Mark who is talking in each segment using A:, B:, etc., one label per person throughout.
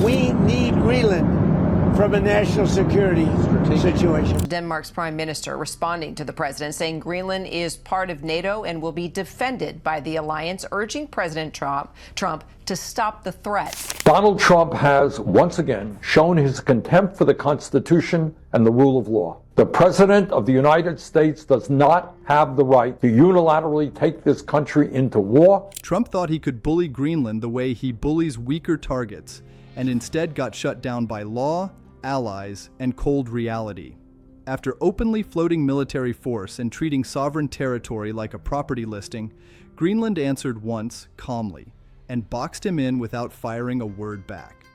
A: We need Greenland from a national security situation.
B: Denmark's prime minister responding to the president, saying Greenland is part of NATO and will be defended by the alliance, urging President Trump to stop the threat.
C: Donald Trump has once again shown his contempt for the Constitution and the rule of law. The President of the United States does not have the right to unilaterally take this country into war.
D: Trump thought he could bully Greenland the way he bullies weaker targets, and instead got shut down by law, allies, and cold reality. After openly floating military force and treating sovereign territory like a property listing, Greenland answered once calmly and boxed him in without firing a word back.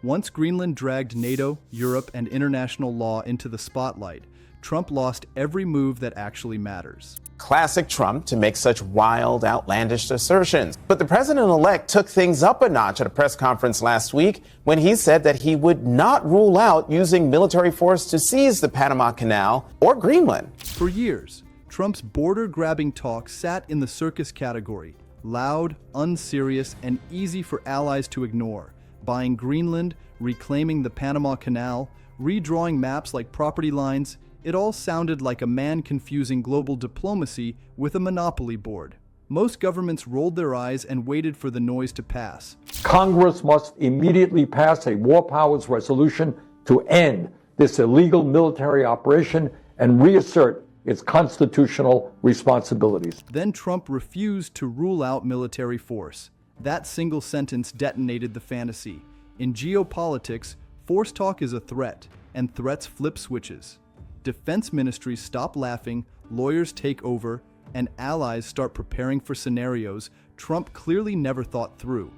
D: Once Greenland dragged NATO, Europe, and international law into the spotlight, Trump lost every move that actually matters.
E: Classic Trump to make such wild, outlandish assertions. But the president-elect took things up a notch at a press conference last week when he said that he would not rule out using military force to seize the Panama Canal or Greenland.
D: For years, Trump's border-grabbing talk sat in the circus category, loud, unserious, and easy for allies to ignore. Buying Greenland, reclaiming the Panama Canal, redrawing maps like property lines, it all sounded like a man confusing global diplomacy with a monopoly board. Most governments rolled their eyes and waited for the noise to pass.
C: Congress must immediately pass a war powers resolution to end this illegal military operation and reassert its constitutional responsibilities.
D: Then Trump refused to rule out military force. That single sentence detonated the fantasy. In geopolitics, force talk is a threat, and threats flip switches. Defense ministries stop laughing, lawyers take over, and allies start preparing for scenarios Trump clearly never thought through.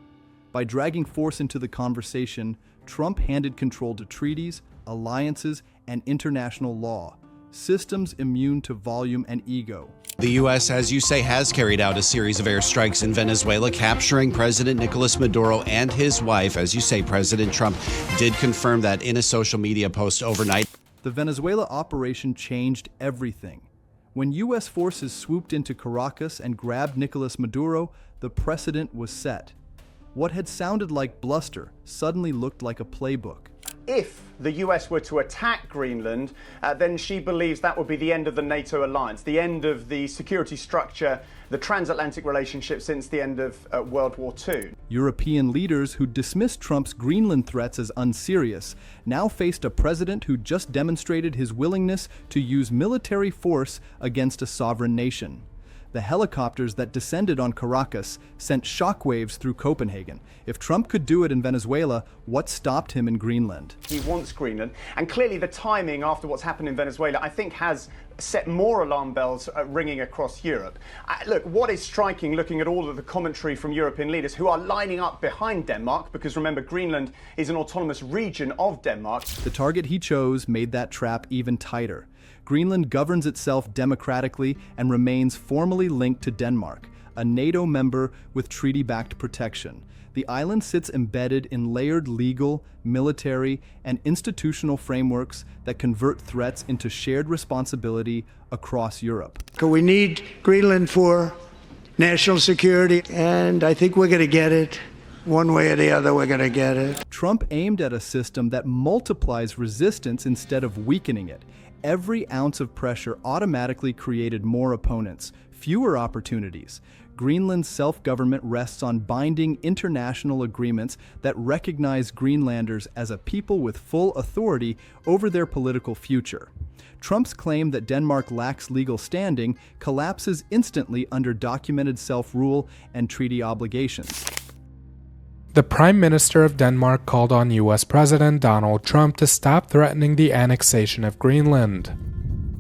D: By dragging force into the conversation, Trump handed control to treaties, alliances, and international law, systems immune to volume and ego.
F: The U.S., as you say, has carried out a series of airstrikes in Venezuela, capturing President Nicolas Maduro and his wife. As you say, President Trump did confirm that in a social media post overnight.
D: The Venezuela operation changed everything. When U.S. forces swooped into Caracas and grabbed Nicolas Maduro, the precedent was set. What had sounded like bluster suddenly looked like a playbook.
G: If the US were to attack Greenland, then she believes that would be the end of the NATO alliance, the end of the security structure, the transatlantic relationship since the end of World War II.
D: European leaders who dismissed Trump's Greenland threats as unserious now faced a president who just demonstrated his willingness to use military force against a sovereign nation. The helicopters that descended on Caracas sent shockwaves through Copenhagen. If Trump could do it in Venezuela, what stopped him in Greenland?
G: He wants Greenland, and clearly the timing after what's happened in Venezuela, I think, has set more alarm bells ringing across Europe. Look, what is striking, looking at all of the commentary from European leaders who are lining up behind Denmark, because remember, Greenland is an autonomous region of Denmark.
D: The target he chose made that trap even tighter. Greenland governs itself democratically and remains formally linked to Denmark, a NATO member with treaty-backed protection. The island sits embedded in layered legal, military, and institutional frameworks that convert threats into shared responsibility across Europe.
A: We need Greenland for national security, and I think we're going to get it. One way or the other, we're going to get it.
D: Trump aimed at a system that multiplies resistance instead of weakening it. Every ounce of pressure automatically created more opponents, fewer opportunities. Greenland's self-government rests on binding international agreements that recognize Greenlanders as a people with full authority over their political future. Trump's claim that Denmark lacks legal standing collapses instantly under documented self-rule and treaty obligations.
H: The Prime Minister of Denmark called on U.S. President Donald Trump to stop threatening the annexation of Greenland.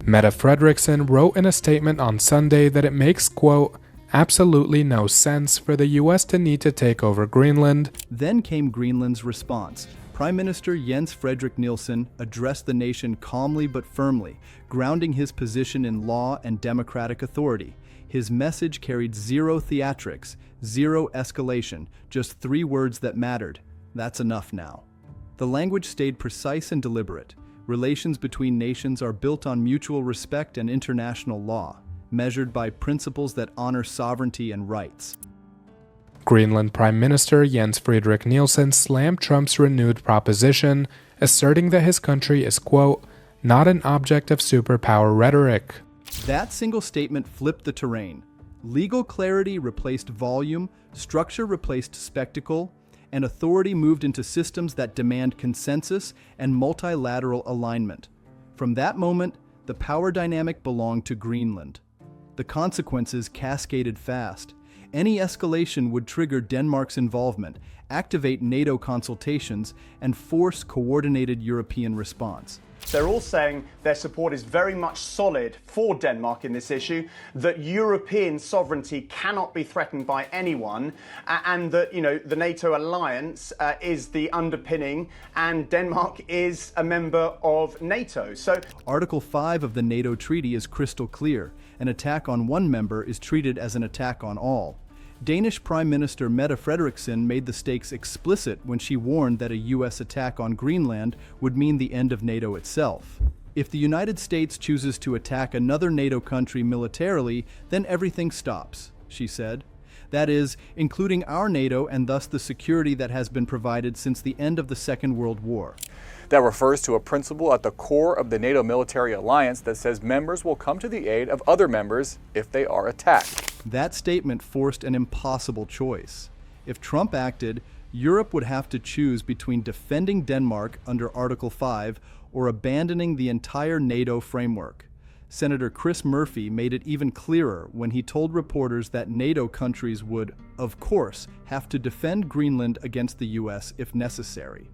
H: Mette Frederiksen wrote in a statement on Sunday that it makes, quote, absolutely no sense for the U.S. to need to take over Greenland.
D: Then came Greenland's response. Prime Minister Jens Frederik Nielsen addressed the nation calmly but firmly, grounding his position in law and democratic authority. His message carried zero theatrics, zero escalation, just 3 words that mattered. That's enough now. The language stayed precise and deliberate. Relations between nations are built on mutual respect and international law, measured by principles that honor sovereignty and rights.
H: Greenland Prime Minister Jens Friedrich Nielsen slammed Trump's renewed proposition, asserting that his country is, quote, not an object of superpower rhetoric.
D: That single statement flipped the terrain. Legal clarity replaced volume, structure replaced spectacle, and authority moved into systems that demand consensus and multilateral alignment. From that moment, the power dynamic belonged to Greenland. The consequences cascaded fast. Any escalation would trigger Denmark's involvement, activate NATO consultations, and force coordinated European response.
G: They're all saying their support is very much solid for Denmark in this issue, that European sovereignty cannot be threatened by anyone, and that, the NATO alliance is the underpinning, and Denmark is a member of NATO. So,
D: Article 5 of the NATO treaty is crystal clear. An attack on one member is treated as an attack on all. Danish Prime Minister Mette Frederiksen made the stakes explicit when she warned that a U.S. attack on Greenland would mean the end of NATO itself. If the United States chooses to attack another NATO country militarily, then everything stops, she said. That is, including our NATO and thus the security that has been provided since the end of the Second World War.
I: That refers to a principle at the core of the NATO military alliance that says members will come to the aid of other members if they are attacked.
D: That statement forced an impossible choice. If Trump acted, Europe would have to choose between defending Denmark under Article 5 or abandoning the entire NATO framework. Senator Chris Murphy made it even clearer when he told reporters that NATO countries would, of course, have to defend Greenland against the U.S. if necessary.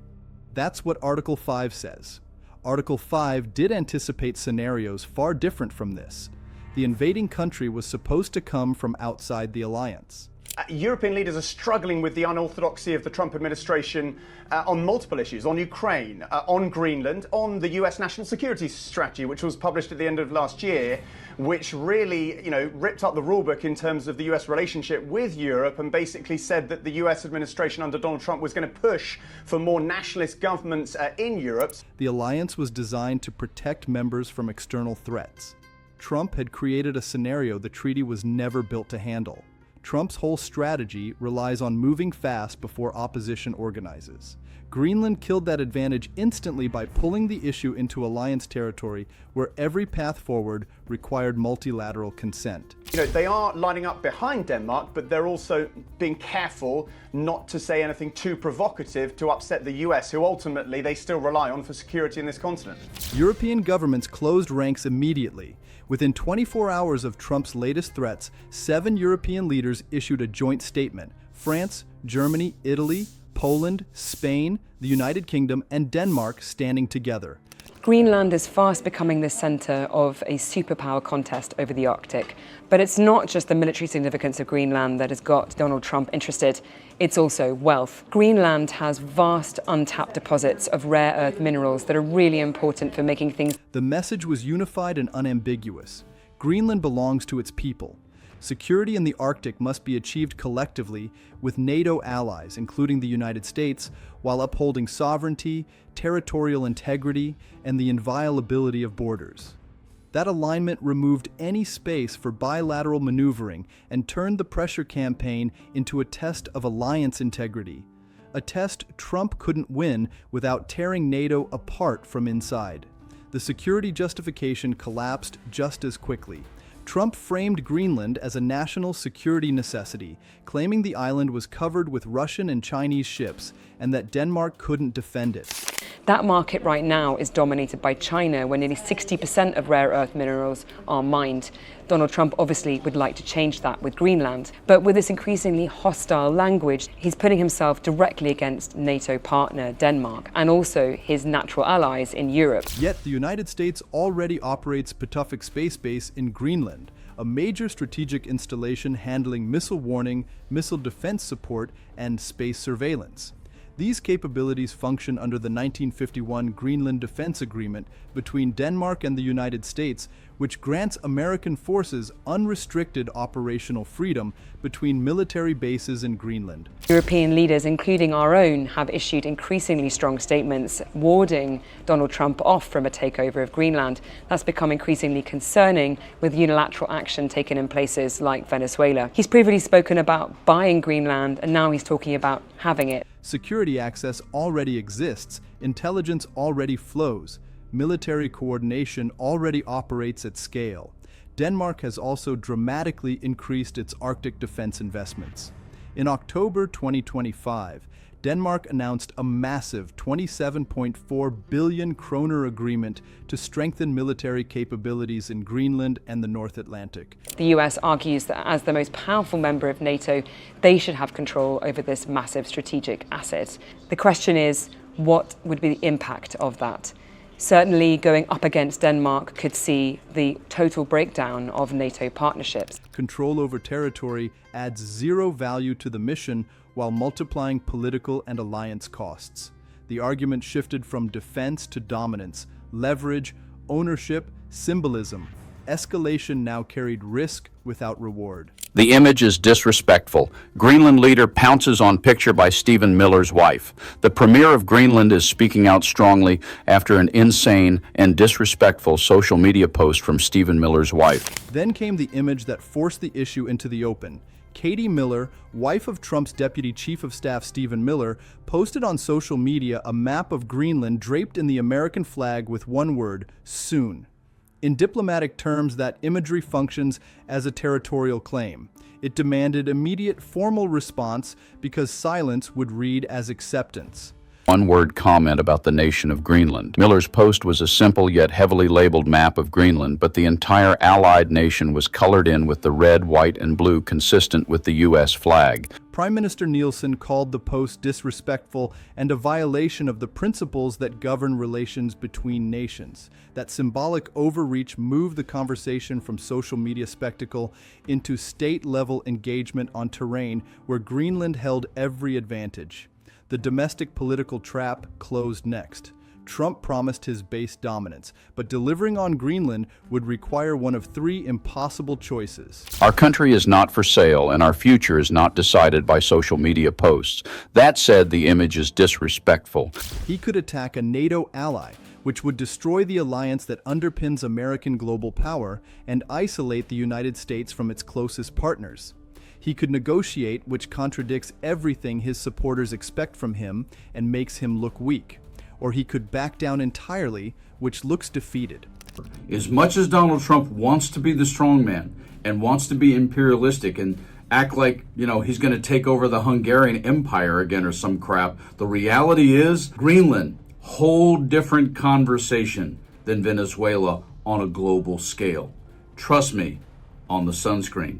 D: That's what Article 5 says. Article 5 did anticipate scenarios far different from this. The invading country was supposed to come from outside the alliance.
G: European leaders are struggling with the unorthodoxy of the Trump administration on multiple issues, on Ukraine, on Greenland, on the US national security strategy, which was published at the end of last year, which really, ripped up the rulebook in terms of the US relationship with Europe and basically said that the US administration under Donald Trump was going to push for more nationalist governments in Europe.
D: The alliance was designed to protect members from external threats. Trump had created a scenario the treaty was never built to handle. Trump's whole strategy relies on moving fast before opposition organizes. Greenland killed that advantage instantly by pulling the issue into alliance territory where every path forward required multilateral consent.
G: They are lining up behind Denmark, but they're also being careful not to say anything too provocative to upset the US, who ultimately they still rely on for security in this continent.
D: European governments closed ranks immediately. Within 24 hours of Trump's latest threats, 7 European leaders issued a joint statement. France, Germany, Italy, Poland, Spain, the United Kingdom, and Denmark standing together.
J: Greenland is fast becoming the center of a superpower contest over the Arctic. But it's not just the military significance of Greenland that has got Donald Trump interested. It's also wealth. Greenland has vast untapped deposits of rare earth minerals that are really important for making things.
D: The message was unified and unambiguous. Greenland belongs to its people. Security in the Arctic must be achieved collectively with NATO allies, including the United States, while upholding sovereignty, territorial integrity, and the inviolability of borders. That alignment removed any space for bilateral maneuvering and turned the pressure campaign into a test of alliance integrity, a test Trump couldn't win without tearing NATO apart from inside. The security justification collapsed just as quickly. Trump framed Greenland as a national security necessity, claiming the island was covered with Russian and Chinese ships and that Denmark couldn't defend it.
J: That market right now is dominated by China, where nearly 60% of rare earth minerals are mined. Donald Trump obviously would like to change that with Greenland. But with this increasingly hostile language, he's putting himself directly against NATO partner Denmark and also his natural allies in Europe.
D: Yet the United States already operates Patuxent Space Base in Greenland, a major strategic installation handling missile warning, missile defense support, and space surveillance. These capabilities function under the 1951 Greenland Defense Agreement between Denmark and the United States, which grants American forces unrestricted operational freedom between military bases in Greenland.
J: European leaders, including our own, have issued increasingly strong statements warding Donald Trump off from a takeover of Greenland. That's become increasingly concerning with unilateral action taken in places like Venezuela. He's previously spoken about buying Greenland, and now he's talking about having it.
D: Security access already exists, intelligence already flows, military coordination already operates at scale. Denmark has also dramatically increased its Arctic defense investments. In October 2025, Denmark announced a massive 27.4 billion kroner agreement to strengthen military capabilities in Greenland and the North Atlantic.
J: The US argues that as the most powerful member of NATO, they should have control over this massive strategic asset. The question is, what would be the impact of that? Certainly, going up against Denmark could see the total breakdown of NATO partnerships.
D: Control over territory adds zero value to the mission while multiplying political and alliance costs. The argument shifted from defense to dominance, leverage, ownership, symbolism. Escalation now carried risk without reward.
K: The image is disrespectful. Greenland leader pounces on picture by Stephen Miller's wife. The premier of Greenland is speaking out strongly after an insane and disrespectful social media post from Stephen Miller's wife.
D: Then came the image that forced the issue into the open. Katie Miller, wife of Trump's deputy chief of staff Stephen Miller, posted on social media a map of Greenland draped in the American flag with one word, soon. In diplomatic terms, that imagery functions as a territorial claim. It demanded immediate formal response because silence would read as acceptance.
K: One-word comment about the nation of Greenland. Miller's post was a simple yet heavily labeled map of Greenland, but the entire allied nation was colored in with the red, white, and blue consistent with the U.S. flag.
D: Prime Minister Nielsen called the post disrespectful and a violation of the principles that govern relations between nations. That symbolic overreach moved the conversation from social media spectacle into state-level engagement on terrain where Greenland held every advantage. The domestic political trap closed next. Trump promised his base dominance, but delivering on Greenland would require one of three impossible choices.
K: Our country is not for sale, and our future is not decided by social media posts. That said, the image is disrespectful.
D: He could attack a NATO ally, which would destroy the alliance that underpins American global power and isolate the United States from its closest partners. He could negotiate, which contradicts everything his supporters expect from him and makes him look weak. Or he could back down entirely, which looks defeated.
L: As much as Donald Trump wants to be the strong man and wants to be imperialistic and act like, he's going to take over the Hungarian Empire again or some crap, the reality is Greenland, whole different conversation than Venezuela on a global scale. Trust me on the sunscreen.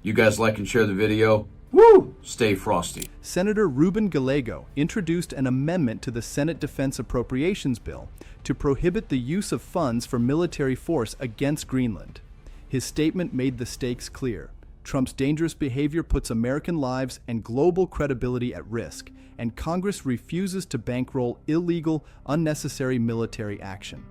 L: You guys like and share the video. Woo! Stay frosty.
D: Senator Ruben Gallego introduced an amendment to the Senate Defense Appropriations Bill to prohibit the use of funds for military force against Greenland. His statement made the stakes clear. Trump's dangerous behavior puts American lives and global credibility at risk, and Congress refuses to bankroll illegal, unnecessary military action.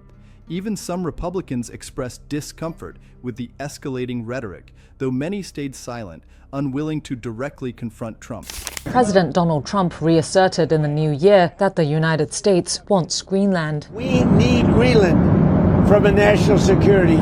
D: Even some Republicans expressed discomfort with the escalating rhetoric, though many stayed silent, unwilling to directly confront Trump.
M: President Donald Trump reasserted in the new year that the United States wants Greenland.
A: We need Greenland from a national security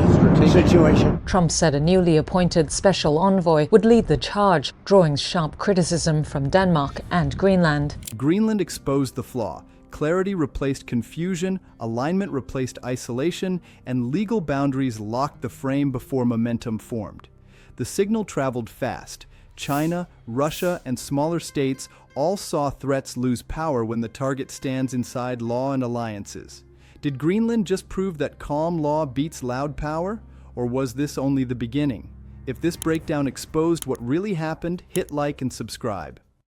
A: situation.
M: Trump said a newly appointed special envoy would lead the charge, drawing sharp criticism from Denmark and Greenland.
D: Greenland exposed the flaw. Clarity replaced confusion, alignment replaced isolation, and legal boundaries locked the frame before momentum formed. The signal traveled fast. China, Russia, and smaller states all saw threats lose power when the target stands inside law and alliances. Did Greenland just prove that calm law beats loud power? Or was this only the beginning? If this breakdown exposed what really happened, hit like and subscribe.